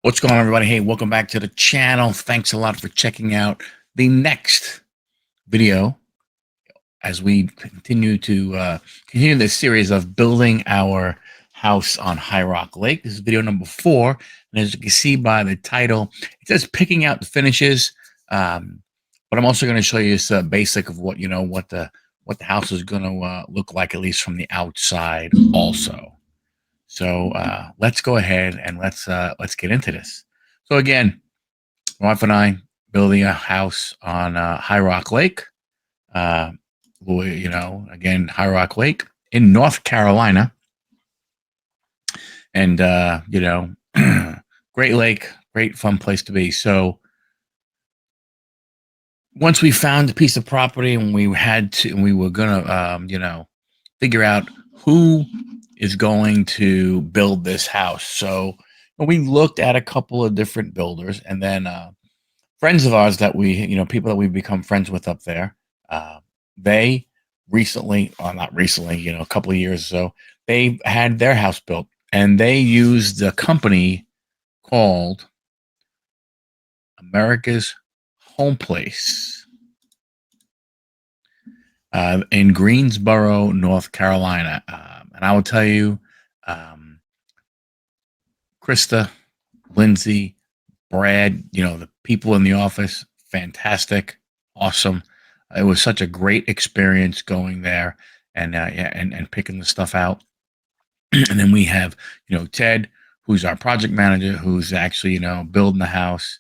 What's going on, everybody? Hey, welcome back to the channel. Thanks a lot for checking out the next video as we continue this series of building our house on High Rock Lake. This is video number 4, and as you can see by the title, it says picking out the finishes. But I'm also going to show you some basic of what the house is going to look like, at least from the outside, also. So let's go ahead and let's get into this. So again, my wife and I building a house on High Rock Lake. Again, High Rock Lake in North Carolina, and great lake, great fun place to be. So once we found a piece of property, and we were gonna figure out who is going to build this house. So we looked at a couple of different builders, and then friends of ours that people that we've become friends with up there, they recently, or not recently, a couple of years or so, they had their house built, and they used a company called America's Home Place in Greensboro, North Carolina. And I will tell you, Krista, Lindsay, Brad, the people in the office, fantastic, awesome. It was such a great experience going there and picking the stuff out. And then we have, Ted, who's our project manager, who's actually, building the house.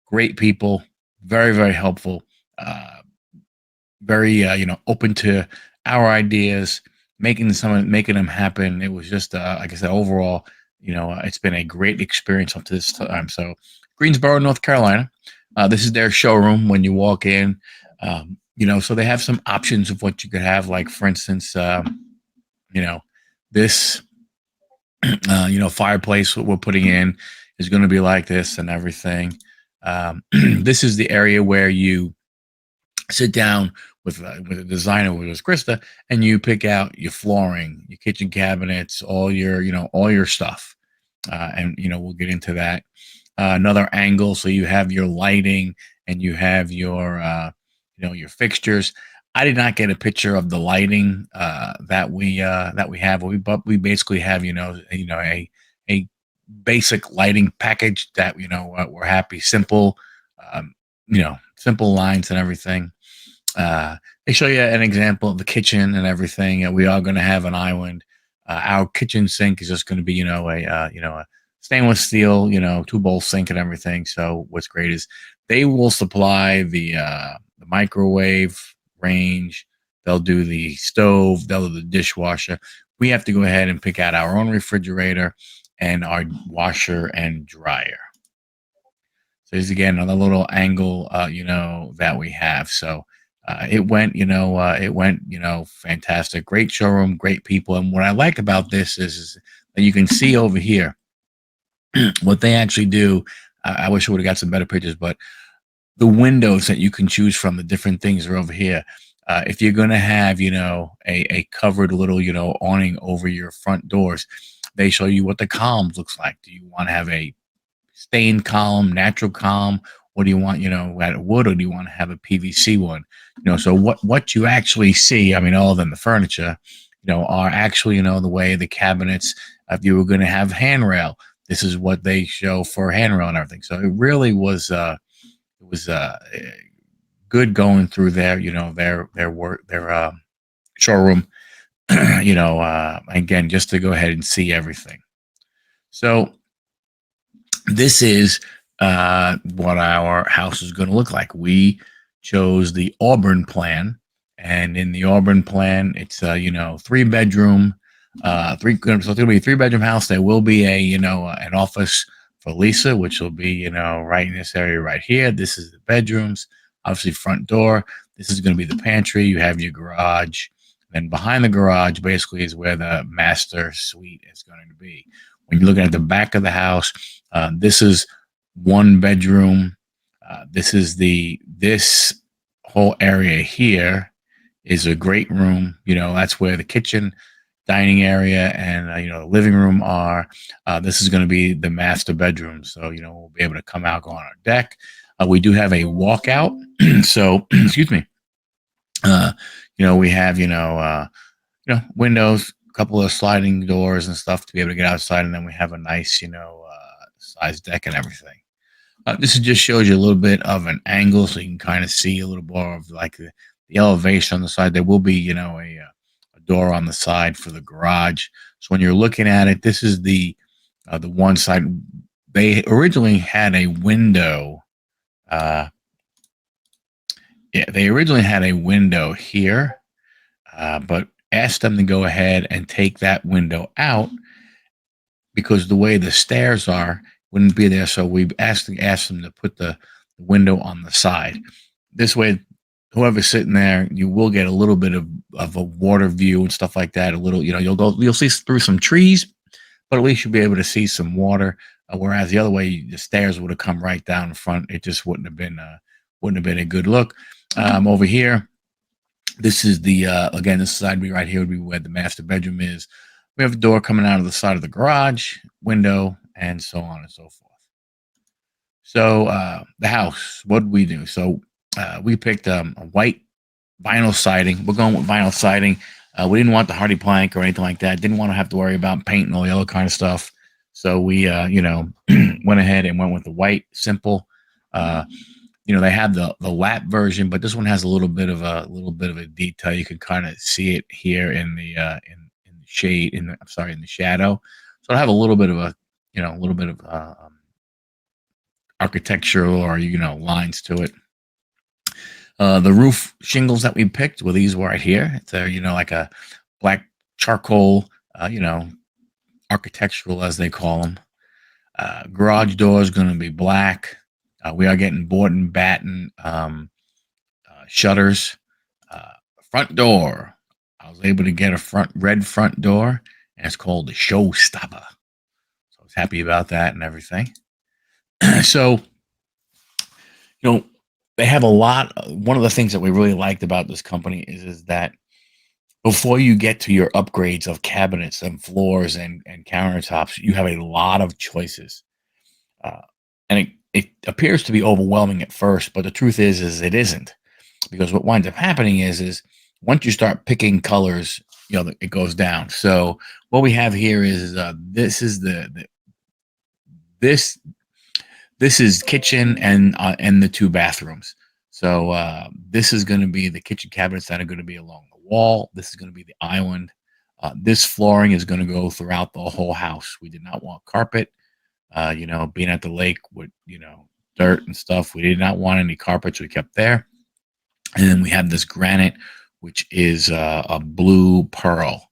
Great people, very, very helpful, very, open to our ideas, making them happen. It was just, like I said, overall, it's been a great experience up to this time. So Greensboro, North Carolina, this is their showroom when you walk in. So they have some options of what you could have, like, for instance, this, fireplace what we're putting in is going to be like this and everything. This is the area where you sit down with a designer, which was Krista, and you pick out your flooring, your kitchen cabinets, all your stuff. And we'll get into that. Another angle, so you have your lighting and you have your your fixtures. I did not get a picture of the lighting that we have, but we basically have a basic lighting package that we're happy, simple, simple lines and everything. They show you an example of the kitchen and everything. And we are going to have an island. Our kitchen sink is just going to be a stainless steel 2-bowl sink and everything. So what's great is they will supply the microwave range. They'll do the stove. They'll do the dishwasher. We have to go ahead and pick out our own refrigerator and our washer and dryer. So here's again another little angle, that we have. So it went fantastic. Great showroom, great people. And what I like about this is that you can see over here what they actually do. I wish I would have got some better pictures, but the windows that you can choose from, the different things are over here. If you're going to have, a covered little, awning over your front doors, they show you what the columns looks like. Do you want to have a stained column, natural column? What do you want, at wood, or do you want to have a PVC one? So what you actually see, other than the furniture, are actually, the way the cabinets, if you were going to have handrail, this is what they show for handrail and everything. So it really was, good going through their showroom, again, just to go ahead and see everything. So this is what our house is going to look like. We chose the Auburn plan, and in the Auburn plan, it's 3-bedroom, so it's going to be a 3-bedroom house. There will be an office for Lisa, which will be right in this area right here. This is the bedrooms, obviously front door. This is going to be the pantry. You have your garage. Then behind the garage basically is where the master suite is going to be. When you're looking at the back of the house, this is 1 bedroom. This whole area here is a great room. That's where the kitchen dining area and the living room are. This is going to be the master bedroom, so we'll be able to come out, go on our deck. We do have a walkout, so excuse me. Uh, we have windows, a couple of sliding doors and stuff to be able to get outside, and then we have a nice size deck and everything. This just shows you a little bit of an angle, so you can kind of see a little more of like the elevation on the side. There will be, a door on the side for the garage. So when you're looking at it, this is the one side. They originally had a window. Yeah, they originally had a window here, but asked them to go ahead and take that window out because the way the stairs are wouldn't be there. So we asked them to put the window on the side. This way, whoever's sitting there, you will get a little bit of a water view and stuff like that. A little, you'll see through some trees, but at least you'll be able to see some water. Whereas the other way, the stairs would have come right down in front. It just wouldn't have been a good look. Over here, this is the again, this side right here would be where the master bedroom is. We have a door coming out of the side of the garage, window, and so on and so forth. So the house, what did we do? So we picked a white vinyl siding. We're going with vinyl siding. We didn't want the hardy plank or anything like that. Didn't want to have to worry about paint and all the other kind of stuff. So we, went ahead and went with the white, simple. They have the lap version, but this one has a little bit of a detail. You can kind of see it here in the shade. In the shadow. So I have a little bit of architectural or lines to it. The roof shingles that we picked were these right here. They're like a black charcoal, architectural as they call them. Garage door is going to be black. We are getting board and batten shutters. Front door. I was able to get a red front door, and it's called the Showstopper. So I was happy about that and everything. So, they have a lot. One of the things that we really liked about this company is that before you get to your upgrades of cabinets and floors and countertops, you have a lot of choices. And it appears to be overwhelming at first, but the truth is it isn't. Because what winds up happening is once you start picking colors, it goes down. So what we have here is this is this is kitchen and the two bathrooms. So this is going to be the kitchen cabinets that are going to be along the wall. This is going to be the island. This flooring is going to go throughout the whole house. We did not want carpet. Being at the lake with dirt and stuff, we did not want any carpets. We kept there. And then we have this granite, which is a blue pearl.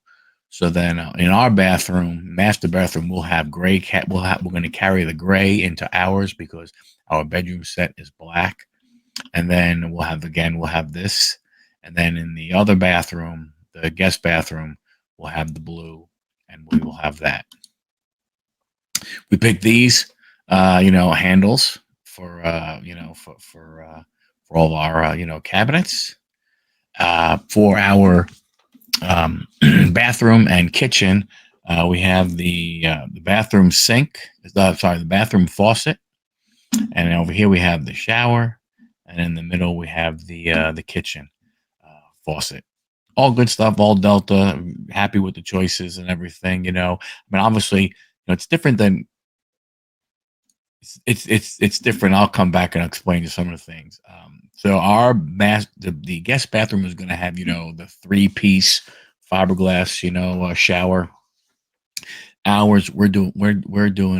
So then in our master bathroom, we'll have gray we're going to carry the gray into ours because our bedroom set is black. And then we'll have this. And then in the other bathroom, the guest bathroom, we'll have the blue, and we will have that. We picked these, handles for all of our, cabinets. For our bathroom and kitchen, we have the bathroom sink. The bathroom faucet, and over here we have the shower, and in the middle we have the kitchen faucet. All good stuff. All Delta. Happy with the choices and everything. Obviously, it's different than. It's different. I'll come back and explain to some of the things. So our the guest bathroom is going to have the 3-piece fiberglass shower. Ours we're doing the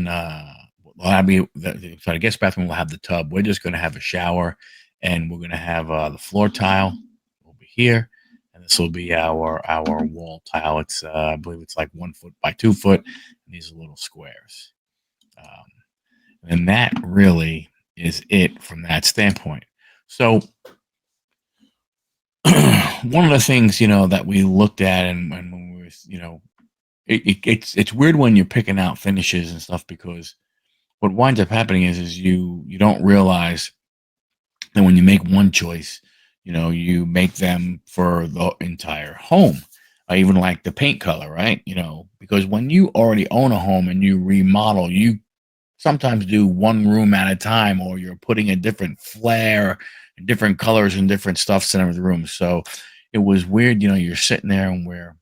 guest bathroom will have the tub. We're just going to have a shower, and we're going to have the floor tile over here, and this will be our wall tile. It's I believe it's like 1 foot by 2 foot, and these are little squares. And that really is it from that standpoint. So one of the things, that we looked at and when we were, it's weird when you're picking out finishes and stuff, because what winds up happening is you don't realize that when you make one choice, you make them for the entire home. I even like the paint color, right? Because when you already own a home and you remodel, you sometimes do one room at a time, or you're putting a different flair and different colors and different stuffs in every room. So it was weird, you're sitting there and we're,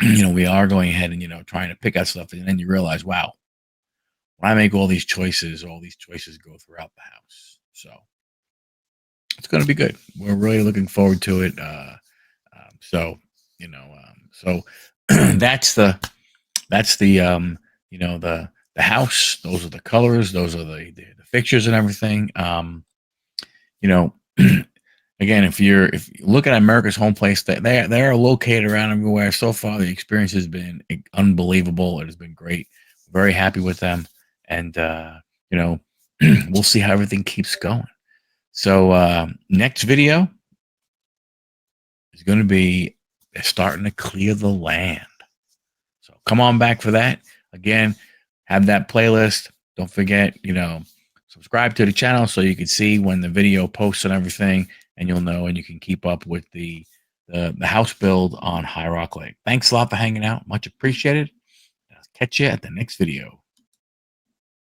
we are going ahead and, trying to pick out stuff. And then you realize, wow, when I make all these choices go throughout the house. So it's going to be good. We're really looking forward to it. So, so that's the the house. Those are the colors. Those are the fixtures and everything. You know, again, if you look at America's Home Place, they are located around everywhere. So far, the experience has been unbelievable. It has been great. Very happy with them, and you know, we'll see how everything keeps going. So next video is going to be they're starting to clear the land. So come on back for that. Again, have that playlist. Don't forget, subscribe to the channel so you can see when the video posts and everything, and you'll know, and you can keep up with the house build on High Rock Lake. Thanks a lot for hanging out. Much appreciated. I'll catch you at the next video.